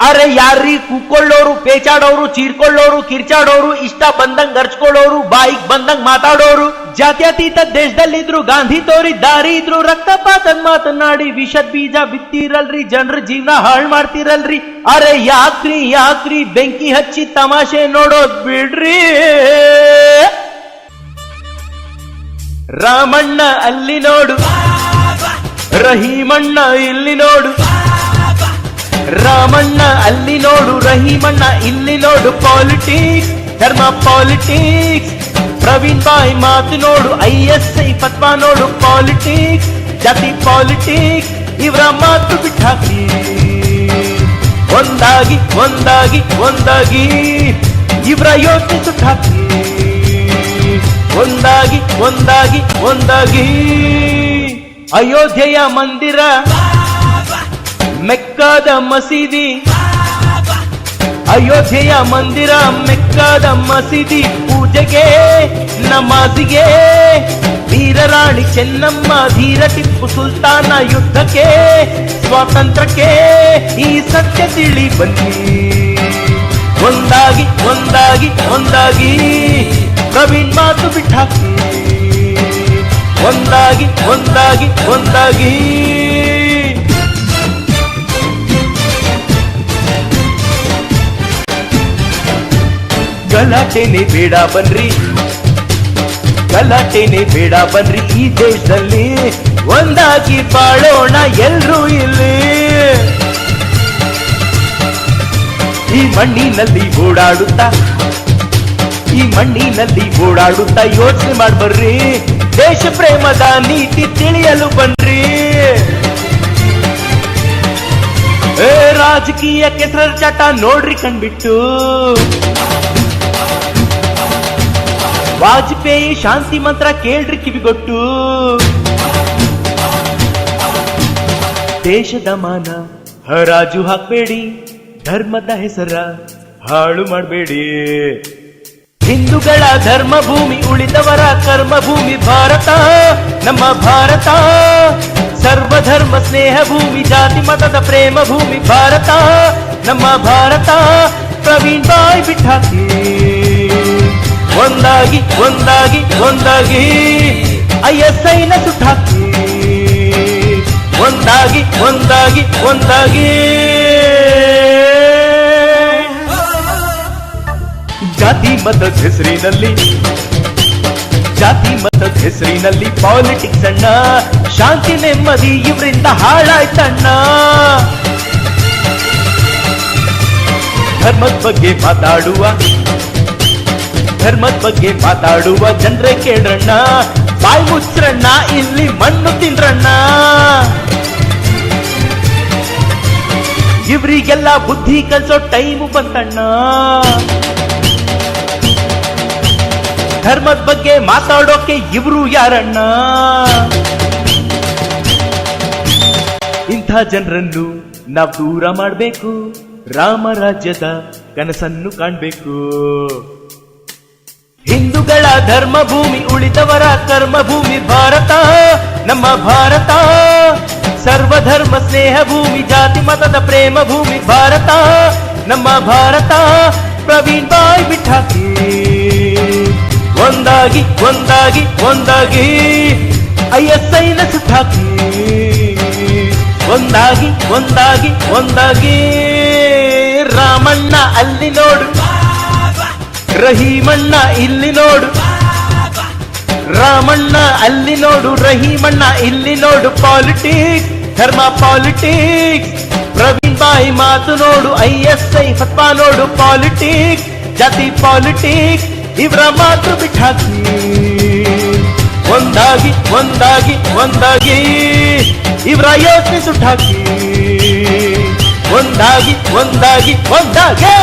ಅರೆ ಯಾರ್ರೀ ಕೂಕೊಳ್ಳೋರು, ಪೇಚಾಡೋರು, ಚೀರ್ಕೊಳ್ಳೋರು, ಕಿರ್ಚಾಡೋರು, ಇಷ್ಟ ಬಂದಂಗ್ ಅರ್ಚ್ಕೊಳ್ಳೋರು, ಬಾಯಿಗ್ ಬಂದಂಗ್ ಮಾತಾಡೋರು. ಜಾತ್ಯತೀತ ದೇಶದಲ್ಲಿದ್ರು ಗಾಂಧಿ ತೋರಿದ್ದಾರಿ ಇದ್ರು, ರಕ್ತಪಾತನ್ ಮಾತನಾಡಿ ವಿಷದ್ ಬೀಜ ಬಿತ್ತಿರಲ್ರಿ, ಜನರ ಜೀವನ ಹಾಳು ಮಾಡ್ತಿರಲ್ರಿ. ಅರೆ ಯಾಕ್ರಿ ಬೆಂಕಿ ಹಚ್ಚಿ ತಮಾಷೆ ನೋಡೋದ್ ಬಿಡ್ರಿ. ರಾಮಣ್ಣ ಅಲ್ಲಿ ನೋಡು, ರಹೀಮಣ್ಣ ಇಲ್ಲಿ ನೋಡು. ರಾಮಣ್ಣ ಅಲ್ಲಿ ನೋಡು, ರಹೀಮಣ್ಣ ಇಲ್ಲಿ ನೋಡು. ಪಾಲಿಟಿಕ್ಸ್, ಧರ್ಮ ಪಾಲಿಟಿಕ್ಸ್. ಪ್ರವೀಣ್ ಬಾಯ್ ಮಾತು ನೋಡು, ISI ಫತ್ವಾ ನೋಡು. ಪಾಲಿಟಿಕ್ಸ್, ಜಾತಿ ಪಾಲಿಟಿಕ್ಸ್, ಇವರ ಮಾತು ಬಿಟ್ಟಾಕಿ ಒಂದಾಗಿ ಒಂದಾಗಿ ಒಂದಾಗಿ ಇವರ ಯೋಚನೆ ಸುಟ್ಟಾಕಿ ಒಂದಾಗಿ ಒಂದಾಗಿ ಒಂದಾಗಿ. ಅಯೋಧ್ಯೆಯ ಮಂದಿರ, ಮೆಕ್ಕಾದ ಮಸೀದಿ. ಅಯೋಧ್ಯೆಯ ಮಂದಿರ, ಮೆಕ್ಕಾದ ಮಸೀದಿ. ಪೂಜೆಗೆ ನಮಾಜಿಗೆ ವೀರರಾಣಿ ಚೆನ್ನಮ್ಮ, ಧೀರ ಟಿಪ್ಪು ಸುಲ್ತಾನ ಯುದ್ಧಕ್ಕೆ, ಸ್ವಾತಂತ್ರ್ಯಕ್ಕೆ ಈ ಸತ್ಯ ತಿಳಿ ಬನ್ನಿ. ಒಂದಾಗಿ ಒಂದಾಗಿ ಒಂದಾಗಿ ಪ್ರವೀಣ್ ಮಾತು ಬಿಟ್ಟಾಕಿ ಒಂದಾಗಿ ಒಂದಾಗಿ ಒಂದಾಗಿ. ಗಲಾಟೆನೆ ಬೇಡ ಬನ್ರಿ, ಗಲಾಟೆನೆ ಬೇಡ ಬನ್ರಿ. ಈ ದೇಶದಲ್ಲಿ ಒಂದಾಗಿ ಬಾಳೋಣ ಎಲ್ರೂ ಇಲ್ಲಿ. ಈ ಮಣ್ಣಿನಲ್ಲಿ ಓಡಾಡುತ್ತಾ, ಈ ಮಣ್ಣಿನಲ್ಲಿ ಓಡಾಡುತ್ತಾ ಯೋಚನೆ ಮಾಡ್ಬರ್ರಿ. ದೇಶ ಪ್ರೇಮದ ನೀತಿ ತಿಳಿಯಲು ಬನ್ರಿ. ರಾಜಕೀಯ ಕೆಸರ ಚಟ ನೋಡ್ರಿ ಕಣ್ಬಿಟ್ಟು. ವಾಜಪೇಯಿ ಶಾಂತಿ ಮಂತ್ರ ಕೇಳ್ರಿ ಕಿವಿಗೊಟ್ಟು. ದೇಶದ ಮಾನ ಹರಾಜು ಹಾಕ್ಬೇಡಿ, ಧರ್ಮದ ಹೆಸರ ಹಾಳು ಮಾಡಬೇಡಿ. ಹಿಂದೂಗಳ ಧರ್ಮ ಭೂಮಿ, ಉಳಿದವರ ಕರ್ಮ ಭೂಮಿ ಭಾರತ, ನಮ್ಮ ಭಾರತ. ಸರ್ವಧರ್ಮ ಸ್ನೇಹ ಭೂಮಿ, ಜಾತಿ ಮತದ ಪ್ರೇಮ ಭೂಮಿ ಭಾರತ, ನಮ್ಮ ಭಾರತ. ಪ್ರವೀಣ್ ಬಾಯ್ ಬಿಟ್ಟಾಕಿ ಒಂದಾಗಿ ಒಂದಾಗಿ ಒಂದಾಗಿ. ISIನ ಸುಟ್ಟಾಕಿ ಒಂದಾಗಿ ಒಂದಾಗಿ ಒಂದಾಗಿ. ಜಾತಿ ಮತದ ಹೆಸರಿನಲ್ಲಿ, ಜಾತಿ ಮತದ ಹೆಸರಿನಲ್ಲಿ ಪಾಲಿಟಿಕ್ಸ್ ಅಣ್ಣ. ಶಾಂತಿ ನೆಮ್ಮದಿ ಇವರಿಂದ ಹಾಳಾಯ್ತಣ್ಣ. ಧರ್ಮದ ಬಗ್ಗೆ ಮಾತಾಡುವ, ಧರ್ಮದ ಬಗ್ಗೆ ಮಾತಾಡುವ ಜನರೇ ಕೇಳ್ರಣ್ಣ. ಬಾಯಿ ಮುಚ್ಚ್ರಣ್ಣ, ಇಲ್ಲಿ ಮಣ್ಣು ತಿನ್ರಣ್ಣ. ಇವರಿಗೆಲ್ಲ ಬುದ್ಧಿ ಕಲ್ಸೋ ಟೈಮು ಬಂತಣ್ಣ. ಧರ್ಮದ ಬಗ್ಗೆ ಮಾತಾಡೋಕೆ ಇವರು ಯಾರಣ್ಣ? ಇಂಥ ಜನರನ್ನು ನಾವು ದೂರ ಮಾಡಬೇಕು. ರಾಮರಾಜ್ಯದ ಕನಸನ್ನು ಕಾಣಬೇಕು. ಹಿಂದೂಗಳ ಧರ್ಮ ಭೂಮಿ, ಉಳಿದವರ ಕರ್ಮ ಭೂಮಿ ಭಾರತ, ನಮ್ಮ ಭಾರತ. ಸರ್ವಧರ್ಮ ಸ್ನೇಹ ಭೂಮಿ, ಜಾತಿ ಮತದ ಪ್ರೇಮ ಭೂಮಿ ಭಾರತ, ನಮ್ಮ ಭಾರತ. ಪ್ರವೀಣ್ ಬಾಯ್ ಬಿಟ್ಟಾಕಿ ಒಂದಾಗಿ ಒಂದಾಗಿ ಒಂದಾಗಿ. ISIನ ಸುಟ್ಟಾಕಿ ಒಂದಾಗಿ ಒಂದಾಗಿ ಒಂದಾಗಿ. ರಾಮಣ್ಣ ಅಲ್ಲಿ ನೋಡು, ರಹೀಮಣ್ಣ ಇಲ್ಲಿ ನೋಡು. ರಾಮಣ್ಣ ಅಲ್ಲಿ ನೋಡು, ರಹೀಮಣ್ಣ ಇಲ್ಲಿ ನೋಡು. ಪಾಲಿಟಿಕ್ಸ್, ಧರ್ಮ ಪಾಲಿಟಿಕ್ಸ್. ಪ್ರವೀಣ್ ಬಾಯ್ ಮಾತು ನೋಡು, ISI ಫತ್ವಾ ನೋಡು. ಪಾಲಿಟಿಕ್ಸ್, ಜಾತಿ ಪಾಲಿಟಿಕ್ಸ್, ಇವರ ಮಾತು ಬಿಟ್ಟಾಕಿ ಒಂದಾಗಿ ಒಂದಾಗಿ ಒಂದಾಗಿ. ಇವರ ಯೋಚನೆ ಸುಟ್ಟಾಕಿ ಒಂದಾಗಿ ಒಂದಾಗಿ ಒಂದಾಗಿ.